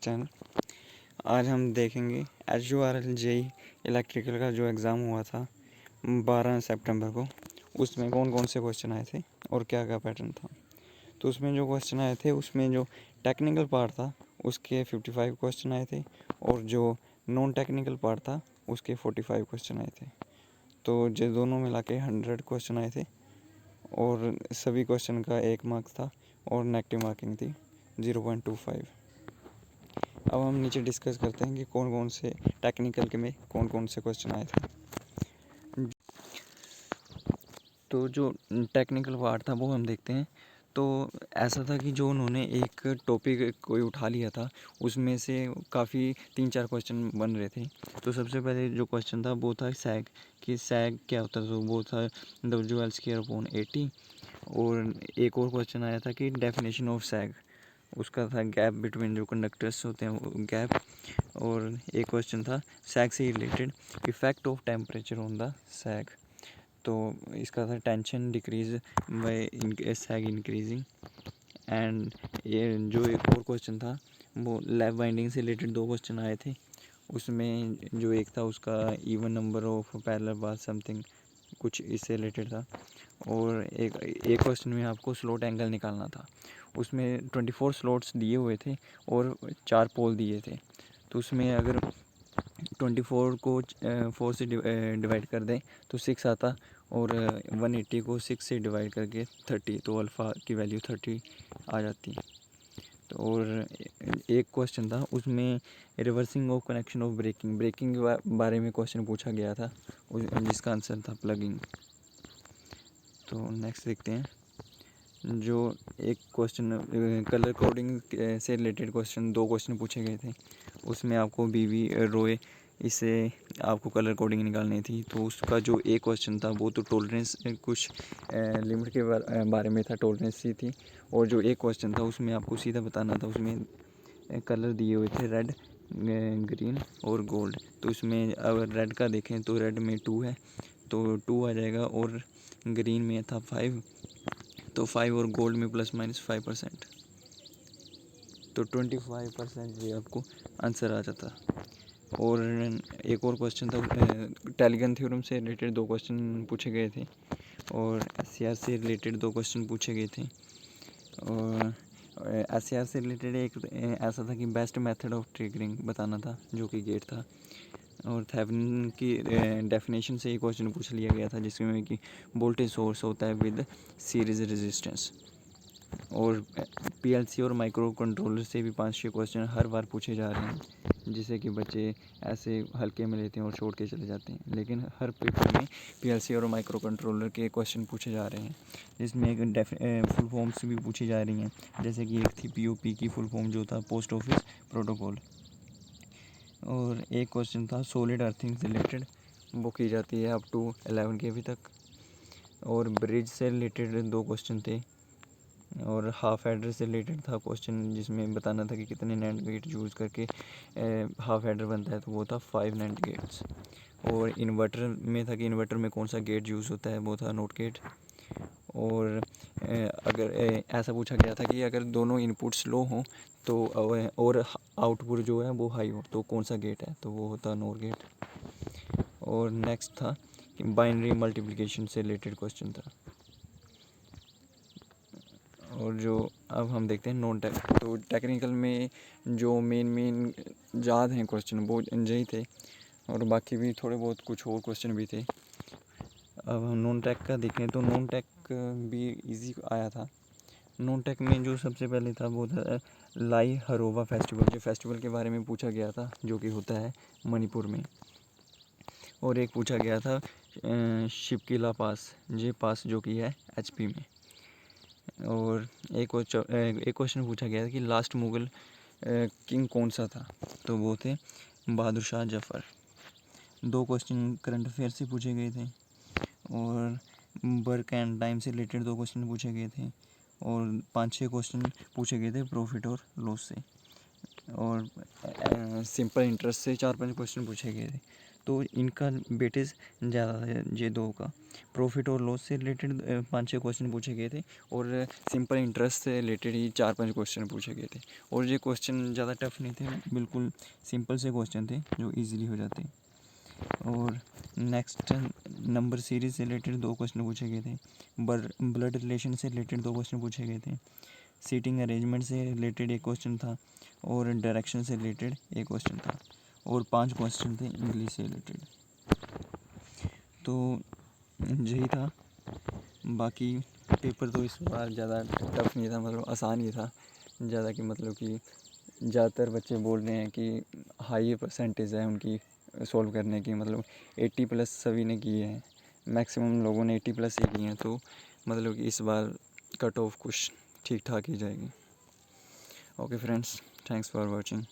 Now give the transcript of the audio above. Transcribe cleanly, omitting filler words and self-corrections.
Channel. आज हम देखेंगे HURL JEE इलेक्ट्रिकल का जो एग्ज़ाम हुआ था 12 सितंबर को, उसमें कौन कौन से क्वेश्चन आए थे और क्या क्या पैटर्न था। तो उसमें जो क्वेश्चन आए थे, उसमें जो टेक्निकल पार्ट था उसके 55 क्वेश्चन आए थे और जो नॉन टेक्निकल पार्ट था उसके 45 क्वेश्चन आए थे। तो जो दोनों मिला के 100 क्वेश्चन आए थे और सभी क्वेश्चन का 1 मार्क्स था और नेगेटिव मार्किंग थी 0.25। अब हम नीचे डिस्कस करते हैं कि कौन कौन से टेक्निकल के में कौन कौन से क्वेश्चन आए थे। तो जो टेक्निकल पार्ट था वो हम देखते हैं। तो ऐसा था कि जो उन्होंने एक टॉपिक कोई उठा लिया था, उसमें से काफ़ी 3-4 क्वेश्चन बन रहे थे। तो सबसे पहले जो क्वेश्चन था वो था सैग, कि सैग क्या होता है। तो वो था W/L²/80। और एक और क्वेश्चन आया था कि डेफिनेशन ऑफ सैग, उसका था गैप बिटवीन जो कंडक्टर्स होते हैं वो गैप। और एक क्वेश्चन था सैग से related, effect of temperature on the सैग। तो इसका था tension decrease by sag increasing. And ये जो एक और क्वेश्चन था वो लैब बाइंडिंग से रिलेटेड 2 क्वेश्चन आए थे। उसमें जो एक था उसका even number of parallel bar something कुछ इससे रिलेटेड था। और एक क्वेश्चन में आपको स्लॉट एंगल निकालना था। उसमें 24 स्लॉट्स दिए हुए थे और 4 पोल दिए थे। तो उसमें अगर 24 को 4 से डिवाइड कर दें तो 6 आता, और 180 को 6 से डिवाइड करके 30, तो अल्फ़ा की वैल्यू 30 आ जाती। तो और एक क्वेश्चन था उसमें reversing of connection of braking के बारे में क्वेश्चन पूछा गया था, जिसका आंसर था प्लगिंग। तो नेक्स्ट देखते हैं। जो एक क्वेश्चन कलर कोडिंग से रिलेटेड क्वेश्चन 2 क्वेश्चन पूछे गए थे। उसमें आपको BV रोए इससे आपको कलर कोडिंग निकालनी थी। तो उसका जो एक क्वेश्चन था वो तो टॉलरेंस कुछ लिमिट के बारे में था, टॉलरेंस ही थी। और जो एक क्वेश्चन था उसमें आपको सीधा बताना था, उसमें कलर दिए हुए थे रेड, ग्रीन और गोल्ड। तो उसमें अगर रेड का देखें तो रेड में 2 है तो 2 आ जाएगा, और ग्रीन में था 5 तो 5, और गोल्ड में ±5%, तो 25% ये आपको आंसर आ जाता। और एक और क्वेश्चन था टेलीगन थ्योरम से रिलेटेड 2 क्वेश्चन पूछे गए थे और SCR से रिलेटेड 2 क्वेश्चन पूछे गए थे। और SCR से रिलेटेड एक ऐसा था कि बेस्ट मेथड ऑफ ट्रिगरिंग बताना था, जो कि गेट था। और थेवेनिन की डेफिनेशन से ये क्वेश्चन पूछ लिया गया था, जिसमें कि वोल्टेज सोर्स होता है विद सीरीज रेजिस्टेंस। और PLC और माइक्रो कंट्रोलर से भी 5-6 क्वेश्चन हर बार पूछे जा रहे हैं, जिसे कि बच्चे ऐसे हल्के में लेते हैं और छोड़ के चले जाते हैं। लेकिन हर पेपर में PLC और माइक्रो कंट्रोलर के क्वेश्चन पूछे जा रहे हैं, जिसमें एक फुल फॉर्म्स भी पूछी जा रही हैं। जैसे कि एक थी POP की फुल फॉर्म जो था पोस्ट ऑफिस प्रोटोकॉल। और एक क्वेश्चन था सॉलिड अर्थिंग से रिलेटेड, वो की जाती है अप टू 11 kV तक। और ब्रिज से रिलेटेड 2 क्वेश्चन थे। और हाफ एडर से रिलेटेड था क्वेश्चन, जिसमें बताना था कि कितने नैंड गेट यूज़ करके हाफ एडर बनता है, तो वो था 5 नैंड गेट्स। और इन्वर्टर में था कि इन्वर्टर में कौन सा गेट यूज़ होता है, वो था नॉट गेट। और अगर ऐसा पूछा गया था कि अगर दोनों इनपुट्स लो हों तो और आउटपुट जो है वो हाई हो तो कौन सा गेट है, तो वो होता नॉर गेट। और नेक्स्ट था कि बाइनरी मल्टीप्लिकेशन से रिलेटेड क्वेश्चन था। और जो अब हम देखते हैं नॉन टेक, तो टेक्निकल में जो मेन याद हैं क्वेश्चन वो यही थे, और बाकी भी थोड़े बहुत कुछ और क्वेश्चन भी थे। अब हम नॉन टेक का देखें तो नॉन टेक भी इजी आया था। नॉन टेक में जो सबसे पहले था वो था लाई हरोवा फेस्टिवल, जो फेस्टिवल के बारे में पूछा गया था, जो कि होता है मणिपुर में। और एक पूछा गया था शिपकिला पास, ये पास जो कि है HP में। और एक क्वेश्चन पूछा गया था कि लास्ट मुग़ल किंग कौन सा था, तो वो थे Bahadur Shah Zafar. 2 question current affair से पूछे गए थे। और वर्क एंड टाइम से रिलेटेड 2 क्वेश्चन पूछे गए थे। और 5-6 क्वेश्चन पूछे गए थे प्रॉफिट और लॉस से। और सिंपल इंटरेस्ट से 4-5 क्वेश्चन पूछे गए थे। तो इनका वेटेज ज़्यादा है ये दो का। प्रॉफिट और लॉस से रिलेटेड 5-6 क्वेश्चन पूछे गए थे और सिंपल इंटरेस्ट से रिलेटेड ही 4-5 क्वेश्चन पूछे गए थे। और ये क्वेश्चन ज़्यादा टफ नहीं थे, बिल्कुल सिंपल से क्वेश्चन थे जो ईजिली हो जाते। और नेक्स्ट नंबर सीरीज से रिलेटेड 2 क्वेश्चन पूछे गए थे। ब्लड रिलेशन से रिलेटेड 2 क्वेश्चन पूछे गए थे। सीटिंग अरेंजमेंट से रिलेटेड एक क्वेश्चन था और डायरेक्शन से रिलेटेड एक क्वेश्चन था और 5 क्वेश्चन थे इंग्लिश से रिलेटेड। तो यही था। बाकी पेपर तो इस बार ज़्यादा टफ नहीं था, मतलब आसान ही था। ज़्यादा कि मतलब कि ज़्यादातर बच्चे बोल रहे हैं कि हाई परसेंटेज है उनकी सॉल्व करने की, मतलब 80+ सभी ने किए हैं, मैक्सिमम लोगों ने 80+ ही किए हैं। तो मतलब कि इस बार कट ऑफ कुछ ठीक ठाक ही जाएगी। Okay friends, thanks for watching.